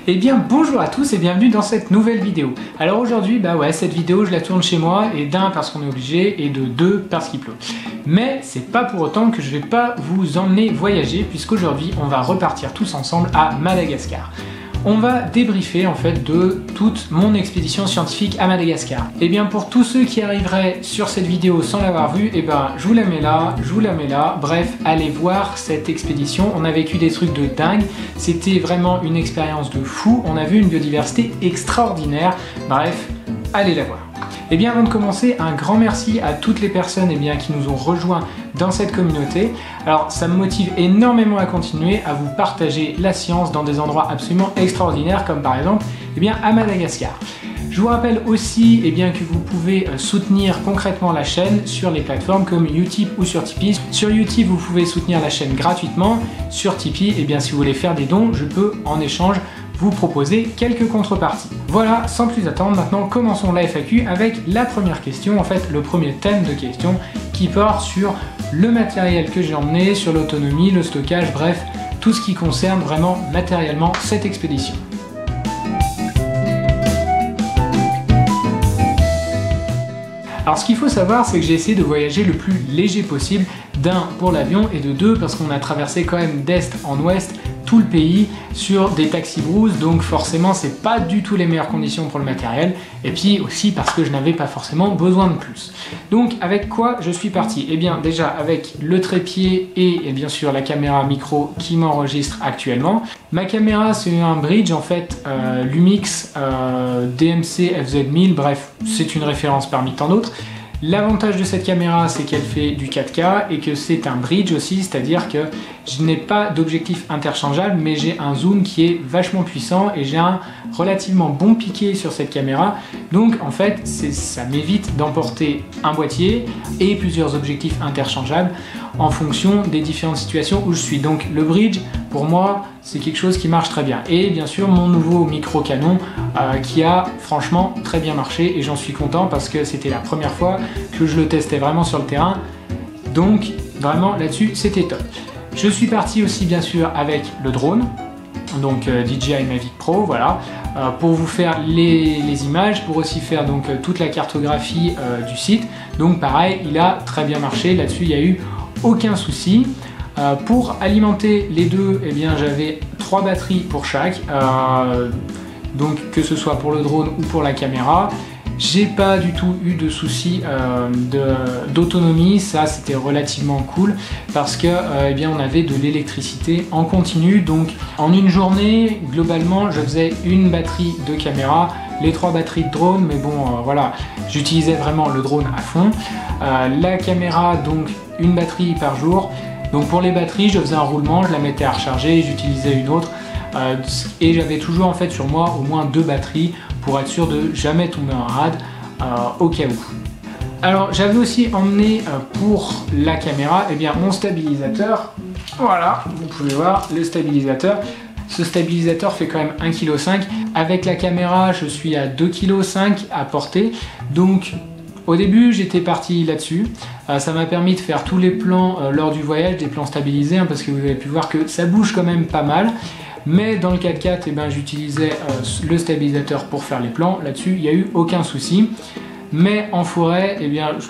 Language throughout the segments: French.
Eh bien bonjour à tous et bienvenue dans cette nouvelle vidéo. Alors aujourd'hui, cette vidéo je la tourne chez moi et d'un parce qu'on est obligé et de deux parce qu'il pleut. Mais c'est pas pour autant que je vais pas vous emmener voyager puisqu'aujourd'hui on va repartir tous ensemble à Madagascar. On va débriefer en fait de toute mon expédition scientifique à Madagascar. Et bien pour tous ceux qui arriveraient sur cette vidéo sans l'avoir vue, je vous la mets là, bref, allez voir cette expédition, on a vécu des trucs de dingue, c'était vraiment une expérience de fou, on a vu une biodiversité extraordinaire, bref, allez la voir. Et bien avant de commencer, un grand merci à toutes les personnes qui nous ont rejoints dans cette communauté. Alors ça me motive énormément à continuer, à vous partager la science dans des endroits absolument extraordinaires comme par exemple à Madagascar. Je vous rappelle aussi que vous pouvez soutenir concrètement la chaîne sur les plateformes comme Utip ou sur Tipeee. Sur Utip, vous pouvez soutenir la chaîne gratuitement. Sur Tipeee, si vous voulez faire des dons, je peux en échange vous proposer quelques contreparties. Voilà, sans plus attendre, maintenant commençons la FAQ avec la première question, en fait le premier thème de question qui porte sur le matériel que j'ai emmené, sur l'autonomie, le stockage, bref, tout ce qui concerne vraiment matériellement cette expédition. Alors ce qu'il faut savoir, c'est que j'ai essayé de voyager le plus léger possible, d'un pour l'avion et de deux parce qu'on a traversé quand même d'est en ouest tout le pays sur des taxis brouses, donc forcément c'est pas du tout les meilleures conditions pour le matériel, et puis aussi parce que je n'avais pas forcément besoin de plus. Donc avec quoi je suis parti? Eh bien déjà avec le trépied et bien sûr la caméra micro qui m'enregistre actuellement. Ma caméra c'est un bridge en fait, Lumix DMC FZ1000, bref c'est une référence parmi tant d'autres. L'avantage de cette caméra, c'est qu'elle fait du 4K et que c'est un bridge aussi, c'est-à-dire que je n'ai pas d'objectif interchangeable, mais j'ai un zoom qui est vachement puissant et j'ai un relativement bon piqué sur cette caméra. Donc en fait, ça m'évite d'emporter un boîtier et plusieurs objectifs interchangeables en fonction des différentes situations où je suis. Donc le bridge, pour moi, c'est quelque chose qui marche très bien. Et bien sûr, mon nouveau micro Canon qui a franchement très bien marché et j'en suis content parce que c'était la première fois que je le testais vraiment sur le terrain. Donc vraiment là-dessus, c'était top. Je suis parti aussi bien sûr avec le drone, donc DJI Mavic Pro, voilà, pour vous faire les images, pour aussi faire donc toute la cartographie du site. Donc pareil, il a très bien marché, là-dessus il n'y a eu aucun souci. Pour alimenter les deux, j'avais 3 batteries pour chaque, donc que ce soit pour le drone ou pour la caméra. J'ai pas du tout eu de soucis d'autonomie, ça c'était relativement cool parce que on avait de l'électricité en continu, donc en une journée globalement je faisais une batterie de caméra, les 3 batteries de drone, mais bon voilà, j'utilisais vraiment le drone à fond. La caméra donc une batterie par jour, donc pour les batteries je faisais un roulement, je la mettais à recharger, j'utilisais une autre et j'avais toujours en fait sur moi au moins 2 batteries pour être sûr de jamais tomber en rade au cas où. Alors j'avais aussi emmené pour la caméra mon stabilisateur, voilà, vous pouvez voir le stabilisateur. Ce stabilisateur fait quand même 1,5 kg. Avec la caméra je suis à 2,5 kg à porter, donc au début j'étais parti là-dessus, ça m'a permis de faire tous les plans lors du voyage, des plans stabilisés, parce que vous avez pu voir que ça bouge quand même pas mal. Mais dans le 4x4, j'utilisais le stabilisateur pour faire les plans, là-dessus il n'y a eu aucun souci. Mais en forêt,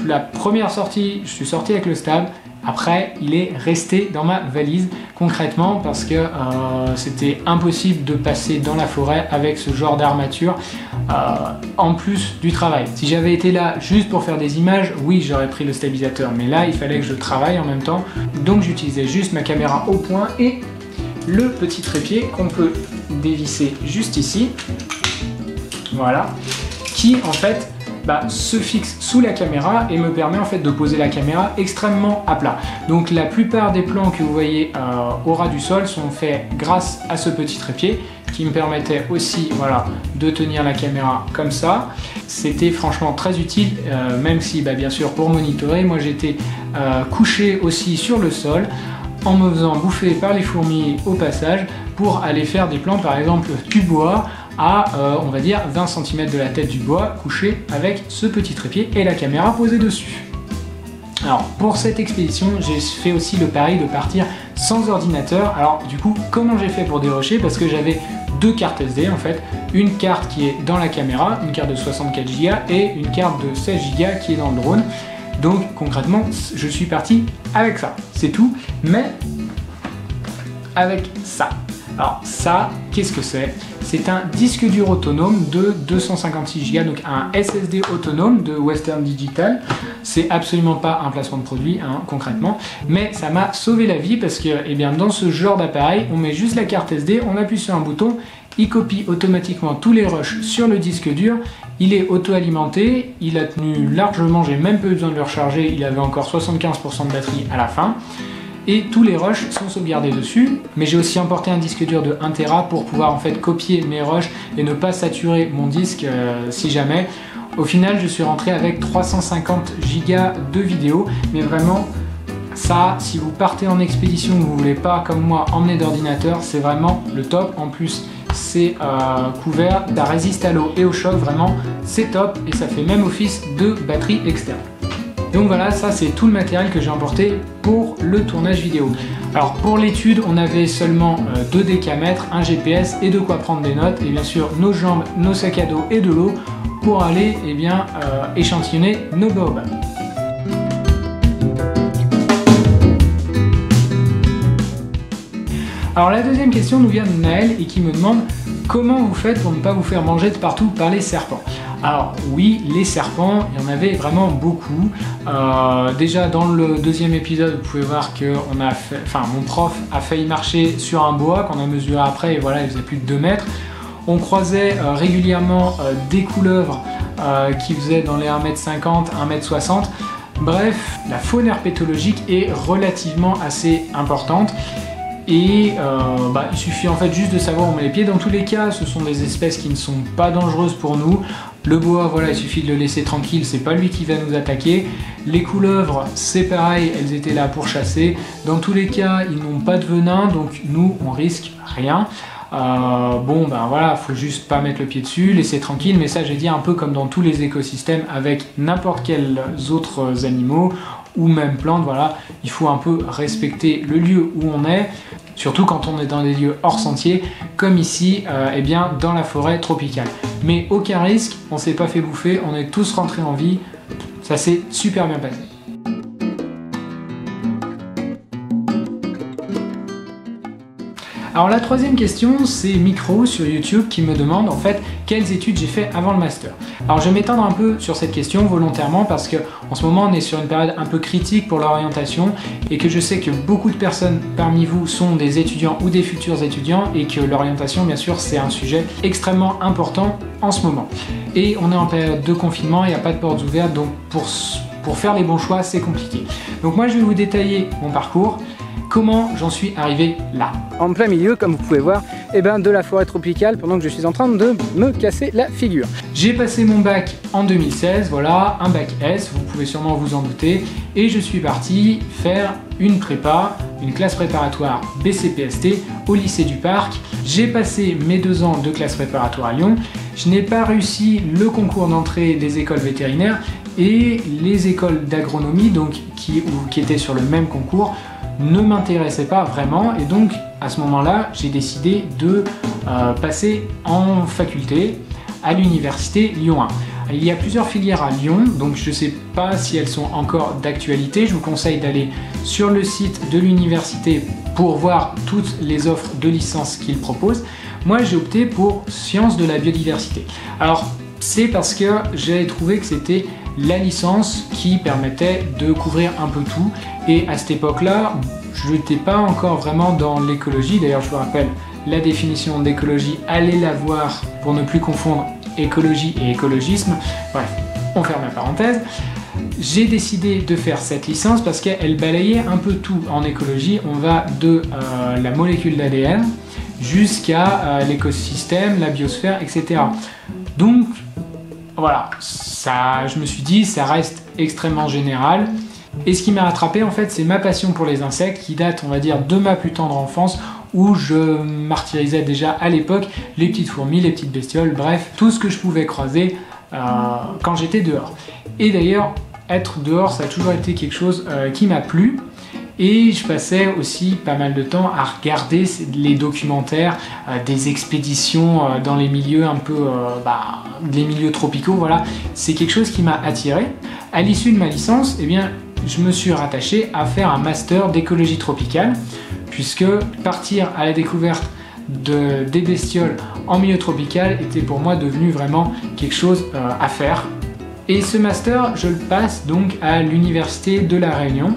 la première sortie, je suis sorti avec le stab, après il est resté dans ma valise concrètement parce que c'était impossible de passer dans la forêt avec ce genre d'armature en plus du travail. Si j'avais été là juste pour faire des images, oui j'aurais pris le stabilisateur, mais là il fallait que je travaille en même temps, donc j'utilisais juste ma caméra au point et le petit trépied qu'on peut dévisser juste ici, voilà, qui en fait se fixe sous la caméra et me permet en fait de poser la caméra extrêmement à plat. Donc la plupart des plans que vous voyez au ras du sol sont faits grâce à ce petit trépied qui me permettait aussi de tenir la caméra comme ça. C'était franchement très utile, même si bien sûr pour monitorer, moi j'étais couché aussi sur le sol en me faisant bouffer par les fourmis au passage pour aller faire des plans par exemple du bois à on va dire 20 cm de la tête du bois, couché avec ce petit trépied et la caméra posée dessus. Alors pour cette expédition, j'ai fait aussi le pari de partir sans ordinateur. Alors du coup, comment j'ai fait pour dérocher? Parce que j'avais deux cartes SD en fait, une carte qui est dans la caméra, une carte de 64 Go et une carte de 16 Go qui est dans le drone. Donc concrètement, je suis parti avec ça, c'est tout, mais avec ça. Alors ça, qu'est-ce que c'est? C'est un disque dur autonome de 256 Go, donc un SSD autonome de Western Digital. C'est absolument pas un placement de produit, hein, concrètement, mais ça m'a sauvé la vie parce que eh bien, dans ce genre d'appareil, on met juste la carte SD, on appuie sur un bouton, il copie automatiquement tous les rushs sur le disque dur, il est auto-alimenté, il a tenu largement, j'ai même pas eu besoin de le recharger, il avait encore 75% de batterie à la fin. Et tous les rushs sont sauvegardés dessus, mais j'ai aussi importé un disque dur de 1 Tera pour pouvoir en fait copier mes rushs et ne pas saturer mon disque si jamais. Au final, je suis rentré avec 350 Go de vidéo, mais vraiment, ça, si vous partez en expédition, vous voulez pas comme moi emmener d'ordinateur, c'est vraiment le top. En plus, c'est couvert, ça résiste à l'eau et au choc, vraiment, c'est top et ça fait même office de batterie externe. Donc voilà, ça c'est tout le matériel que j'ai emporté pour le tournage vidéo. Alors pour l'étude, on avait seulement 2 décamètres, un GPS et de quoi prendre des notes, et bien sûr nos jambes, nos sacs à dos et de l'eau pour aller échantillonner nos baobabs. Alors la deuxième question nous vient de Naël et qui me demande comment vous faites pour ne pas vous faire manger de partout par les serpents. Alors oui, les serpents, il y en avait vraiment beaucoup. Déjà dans le deuxième épisode, vous pouvez voir que mon prof a failli marcher sur un boa qu'on a mesuré après et voilà, il faisait plus de 2 mètres. On croisait régulièrement des couleuvres qui faisaient dans les 1m50, 1m60. Bref, la faune herpétologique est relativement assez importante. Et il suffit en fait juste de savoir où on met les pieds. Dans tous les cas, ce sont des espèces qui ne sont pas dangereuses pour nous. Le boa, voilà, il suffit de le laisser tranquille, c'est pas lui qui va nous attaquer. Les couleuvres, c'est pareil, elles étaient là pour chasser. Dans tous les cas, ils n'ont pas de venin, donc nous, on risque rien. Voilà, faut juste pas mettre le pied dessus, laisser tranquille, mais ça j'ai dit un peu comme dans tous les écosystèmes avec n'importe quels autres animaux ou même plantes, voilà, il faut un peu respecter le lieu où on est, surtout quand on est dans des lieux hors sentier, comme ici, dans la forêt tropicale. Mais aucun risque, on s'est pas fait bouffer, on est tous rentrés en vie, ça s'est super bien passé. Alors la troisième question, c'est Micro sur YouTube qui me demande en fait quelles études j'ai fait avant le master. Alors je vais m'étendre un peu sur cette question volontairement parce que en ce moment on est sur une période un peu critique pour l'orientation et que je sais que beaucoup de personnes parmi vous sont des étudiants ou des futurs étudiants et que l'orientation bien sûr c'est un sujet extrêmement important en ce moment. Et on est en période de confinement, il n'y a pas de portes ouvertes donc pour faire les bons choix c'est compliqué. Donc moi je vais vous détailler mon parcours. Comment j'en suis arrivé là? En plein milieu, comme vous pouvez voir, de la forêt tropicale pendant que je suis en train de me casser la figure. J'ai passé mon bac en 2016, voilà, un bac S, vous pouvez sûrement vous en douter, et je suis parti faire une prépa, une classe préparatoire BCPST au lycée du Parc. J'ai passé mes 2 ans de classe préparatoire à Lyon, je n'ai pas réussi le concours d'entrée des écoles vétérinaires et les écoles d'agronomie, donc qui étaient sur le même concours, ne m'intéressait pas vraiment et donc à ce moment-là j'ai décidé de passer en faculté à l'université Lyon 1. Il y a plusieurs filières à Lyon, donc je ne sais pas si elles sont encore d'actualité. Je vous conseille d'aller sur le site de l'université pour voir toutes les offres de licence qu'ils proposent. Moi j'ai opté pour sciences de la biodiversité. Alors c'est parce que j'ai trouvé que c'était la licence qui permettait de couvrir un peu tout et à cette époque-là, je n'étais pas encore vraiment dans l'écologie. D'ailleurs, je vous rappelle la définition d'écologie, allez la voir pour ne plus confondre écologie et écologisme. Bref, on ferme la parenthèse. J'ai décidé de faire cette licence parce qu'elle balayait un peu tout en écologie. On va de la molécule d'ADN jusqu'à l'écosystème, la biosphère, etc. Donc, voilà, ça, je me suis dit, ça reste extrêmement général. Et ce qui m'a rattrapé, en fait, c'est ma passion pour les insectes qui date, on va dire, de ma plus tendre enfance où je martyrisais déjà à l'époque les petites fourmis, les petites bestioles, bref, tout ce que je pouvais croiser quand j'étais dehors. Et d'ailleurs, être dehors, ça a toujours été quelque chose qui m'a plu. Et je passais aussi pas mal de temps à regarder les documentaires des expéditions dans les milieux un peu, les milieux tropicaux, voilà. C'est quelque chose qui m'a attiré. À l'issue de ma licence, eh bien, je me suis rattaché à faire un master d'écologie tropicale, puisque partir à la découverte des bestioles en milieu tropical était pour moi devenu vraiment quelque chose à faire. Et ce master, je le passe donc à l'Université de La Réunion.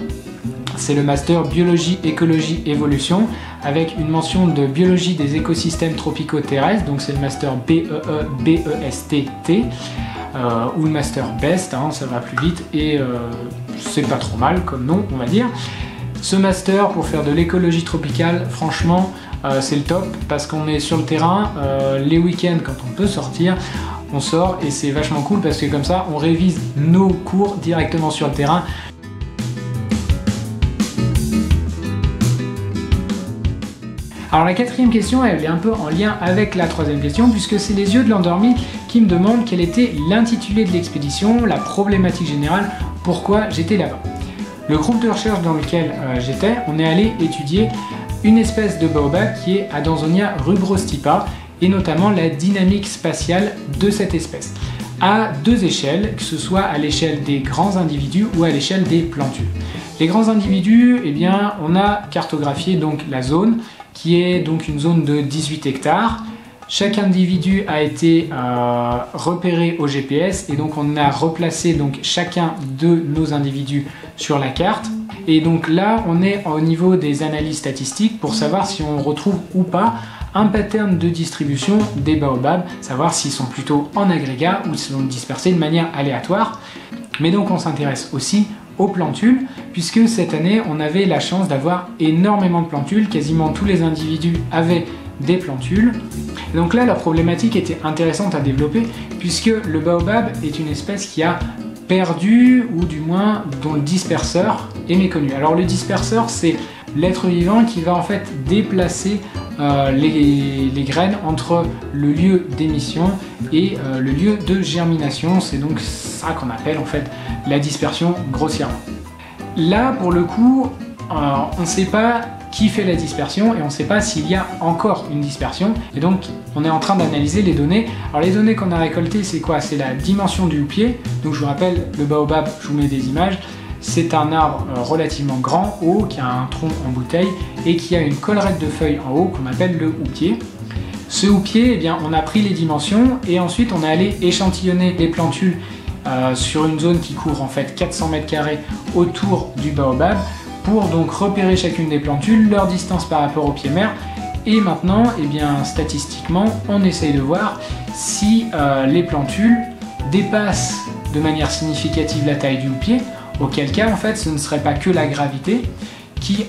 C'est le master biologie, écologie, évolution, avec une mention de biologie des écosystèmes tropicaux terrestres, donc c'est le master BESTT, ou le master BEST, hein, ça va plus vite, et c'est pas trop mal comme nom, on va dire. Ce master, pour faire de l'écologie tropicale, franchement, c'est le top, parce qu'on est sur le terrain, les week-ends, quand on peut sortir, on sort, et c'est vachement cool, parce que comme ça, on révise nos cours directement sur le terrain. Alors la quatrième question, elle est un peu en lien avec la troisième question, puisque c'est les yeux de l'endormi qui me demandent quel était l'intitulé de l'expédition, la problématique générale, pourquoi j'étais là-bas. Le groupe de recherche dans lequel j'étais, on est allé étudier une espèce de baobab qui est Adansonia rubrostipa, et notamment la dynamique spatiale de cette espèce, à deux échelles, que ce soit à l'échelle des grands individus ou à l'échelle des plantules. Les grands individus, eh bien, on a cartographié donc la zone, qui est donc une zone de 18 hectares. Chaque individu a été repéré au GPS et donc on a replacé donc chacun de nos individus sur la carte. Et donc là, on est au niveau des analyses statistiques pour savoir si on retrouve ou pas un pattern de distribution des baobabs, savoir s'ils sont plutôt en agrégat ou s'ils sont dispersés de manière aléatoire. Mais donc on s'intéresse aussi aux plantules, puisque cette année on avait la chance d'avoir énormément de plantules, quasiment tous les individus avaient des plantules. Et donc là la problématique était intéressante à développer, puisque le baobab est une espèce qui a perdu, ou du moins dont le disperseur est méconnu. Alors le disperseur, c'est l'être vivant qui va en fait déplacer les graines entre le lieu d'émission et le lieu de germination. C'est donc ça qu'on appelle en fait la dispersion grossièrement. Là pour le coup, on ne sait pas qui fait la dispersion et on ne sait pas s'il y a encore une dispersion, et donc on est en train d'analyser les données. Alors les données qu'on a récoltées, c'est quoi? C'est la dimension du houppier. Donc je vous rappelle, le baobab, je vous mets des images, c'est un arbre relativement grand, haut, qui a un tronc en bouteille et qui a une collerette de feuilles en haut qu'on appelle le houppier. Ce houppier, eh bien, on a pris les dimensions et ensuite on est allé échantillonner les plantules sur une zone qui couvre en fait 400 m² autour du baobab, pour donc repérer chacune des plantules, leur distance par rapport au pied mère. Et maintenant, eh bien, statistiquement, on essaye de voir si les plantules dépassent de manière significative la taille du houppier, auquel cas en fait ce ne serait pas que la gravité qui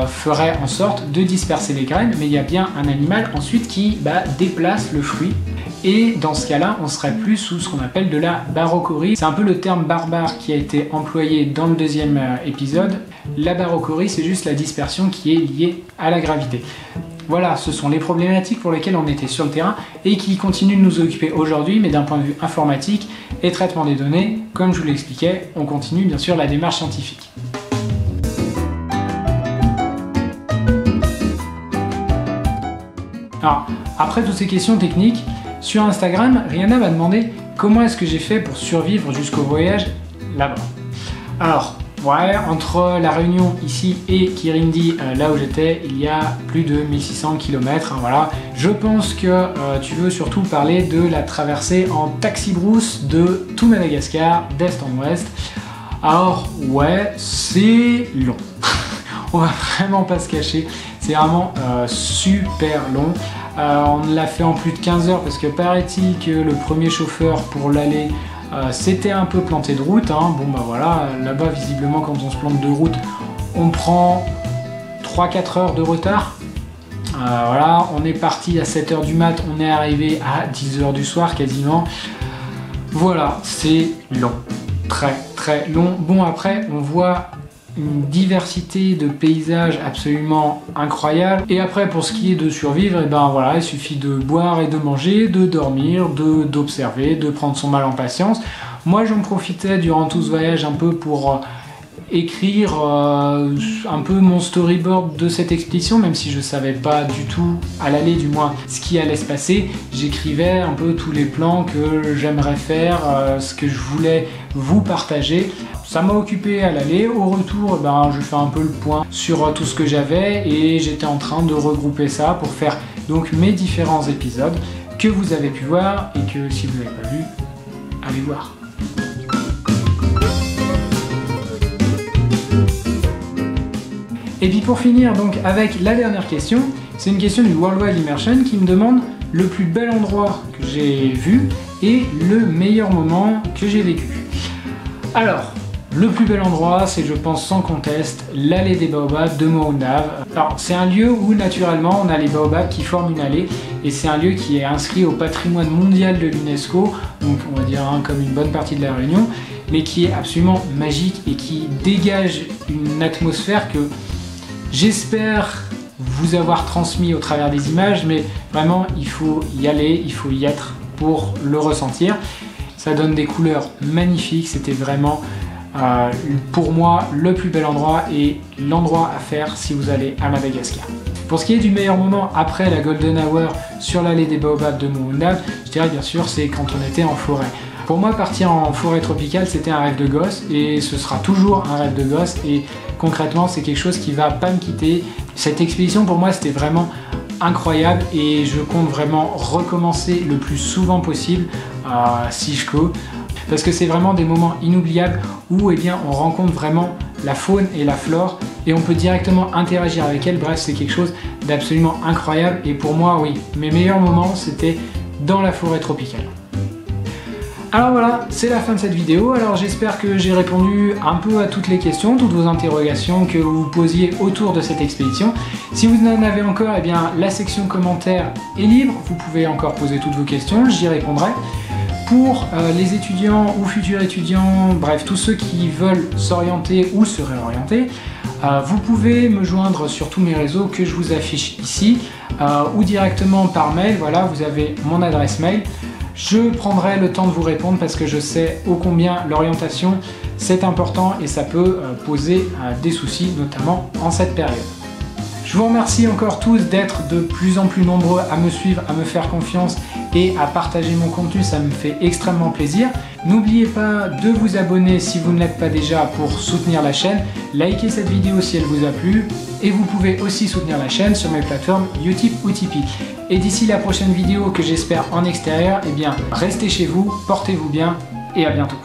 ferait en sorte de disperser les graines, mais il y a bien un animal ensuite qui déplace le fruit. Et dans ce cas-là, on serait plus sous ce qu'on appelle de la barochorie. C'est un peu le terme barbare qui a été employé dans le deuxième épisode. La barochorie, c'est juste la dispersion qui est liée à la gravité. Voilà, ce sont les problématiques pour lesquelles on était sur le terrain et qui continuent de nous occuper aujourd'hui, mais d'un point de vue informatique et traitement des données, comme je vous l'expliquais, on continue bien sûr la démarche scientifique. Alors, après toutes ces questions techniques, sur Instagram, Rihanna m'a demandé comment est-ce que j'ai fait pour survivre jusqu'au voyage là-bas. Alors, ouais, entre la Réunion ici et Kirindi, là où j'étais, il y a plus de 1600 km, hein, voilà. Je pense que tu veux surtout parler de la traversée en taxi-brousse de tout Madagascar, d'est en ouest. Alors, ouais, c'est long. On va vraiment pas se cacher, c'est vraiment super long. On l'a fait en plus de 15 heures parce que paraît-il que le premier chauffeur pour l'aller s'était un peu planté de route, hein. Bon bah voilà, là-bas visiblement quand on se plante de route, on prend 3-4 heures de retard. Voilà, on est parti à 7 h du mat, on est arrivé à 10 h du soir quasiment. Voilà, c'est long, très long. Bon après, on voit une diversité de paysages absolument incroyable. Et après, pour ce qui est de survivre, et ben voilà, il suffit de boire et de manger, de dormir, d'observer, de prendre son mal en patience. Moi, j'en profitais durant tout ce voyage un peu pour écrire un peu mon storyboard de cette expédition, même si je savais pas du tout, à l'aller du moins, ce qui allait se passer. J'écrivais un peu tous les plans que j'aimerais faire, ce que je voulais vous partager. Ça m'a occupé à l'aller. Au retour, je fais un peu le point sur tout ce que j'avais et j'étais en train de regrouper ça pour faire donc mes différents épisodes que vous avez pu voir et que si vous n'avez pas vu, allez voir. Et puis pour finir donc avec la dernière question, c'est une question du Worldwide Immersion qui me demande le plus bel endroit que j'ai vu et le meilleur moment que j'ai vécu. Alors, le plus bel endroit, c'est je pense sans conteste l'allée des baobabs de Mo'undav. Alors c'est un lieu où naturellement on a les baobabs qui forment une allée et c'est un lieu qui est inscrit au patrimoine mondial de l'UNESCO, donc on va dire comme une bonne partie de la Réunion, mais qui est absolument magique et qui dégage une atmosphère que j'espère vous avoir transmis au travers des images, mais vraiment il faut y aller, il faut y être pour le ressentir. Ça donne des couleurs magnifiques, c'était vraiment pour moi le plus bel endroit et l'endroit à faire si vous allez à Madagascar. Pour ce qui est du meilleur moment après la Golden Hour sur l'allée des baobabs de Mo'undav, je dirais bien sûr c'est quand on était en forêt. Pour moi, partir en forêt tropicale, c'était un rêve de gosse et ce sera toujours un rêve de gosse et concrètement, c'est quelque chose qui va pas me quitter. Cette expédition, pour moi, c'était vraiment incroyable et je compte vraiment recommencer le plus souvent possible si je peux, parce que c'est vraiment des moments inoubliables où on rencontre vraiment la faune et la flore et on peut directement interagir avec elle. Bref, c'est quelque chose d'absolument incroyable et pour moi, oui, mes meilleurs moments, c'était dans la forêt tropicale. Alors voilà, c'est la fin de cette vidéo. Alors j'espère que j'ai répondu un peu à toutes les questions, toutes vos interrogations que vous posiez autour de cette expédition. Si vous en avez encore, la section commentaires est libre. Vous pouvez encore poser toutes vos questions, j'y répondrai. Pour les étudiants ou futurs étudiants, bref, tous ceux qui veulent s'orienter ou se réorienter, vous pouvez me joindre sur tous mes réseaux que je vous affiche ici ou directement par mail. Voilà, vous avez mon adresse mail. Je prendrai le temps de vous répondre parce que je sais ô combien l'orientation c'est important et ça peut poser des soucis, notamment en cette période. Je vous remercie encore tous d'être de plus en plus nombreux à me suivre, à me faire confiance et à partager mon contenu, ça me fait extrêmement plaisir. N'oubliez pas de vous abonner si vous ne l'êtes pas déjà pour soutenir la chaîne, likez cette vidéo si elle vous a plu et vous pouvez aussi soutenir la chaîne sur mes plateformes Utip ou Tipeee. Et d'ici la prochaine vidéo que j'espère en extérieur, restez chez vous, portez-vous bien et à bientôt.